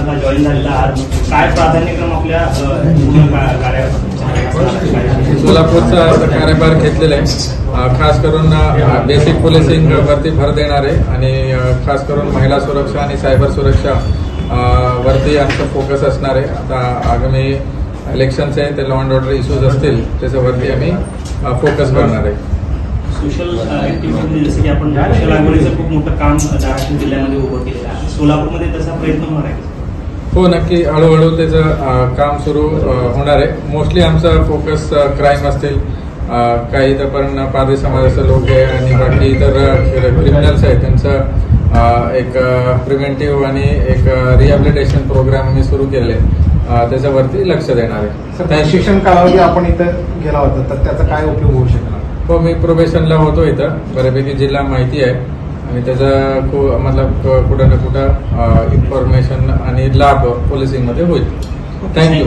आता जॉईन झालेला आहात, काय प्राधान्यक्रम आपल्या सोलापूरचा कार्यभार घेतलेला आहे. खास करून बेसिक पोलिसिंग वरती भर देणार आहे आणि खास करून महिला सुरक्षा आणि सायबर सुरक्षा वरती आमचा फोकस असणार आहे. आता आगामी इलेक्शन्स आहे, ते लॉ अँड ऑर्डर इश्यूज असतील त्याच्यावरती आम्ही फोकस करणार आहे. सोशल ऍक्टिव्हिटी जसं की आपण वृक्ष लागवडीचं खूप मोठं काम धाराशिव जिल्ह्यामध्ये उभं केलेलं आहे, सोलापूरमध्ये तसा प्रयत्न होणार आहे? हो, नक्की हळूहळू त्याचं काम सुरू होणार आहे. मोस्टली आमचा फोकस क्राईम असतील, काही इतर पण पारधी समाजाचे लोक आहे आणि बाकी इतर क्रिमिनल्स आहेत त्यांचं एक प्रिव्हेंटिव्ह आणि एक रिहॅबिलिटेशन प्रोग्राम आम्ही सुरू केलेले त्याच्यावरती लक्ष देणार आहे. शिक्षण कालावधी आपण इथं गेला होता तर त्याचा काय उपयोग होऊ शकणार? हो, मी प्रोबेशनला होतो इथं, बऱ्यापैकी जिल्हा माहिती आहे आणि त्याचा मतलब कुठं ना कुठं इन्फॉर्मेशन आणि लाभ पोलिसिंगमध्ये होईल. थँक्यू.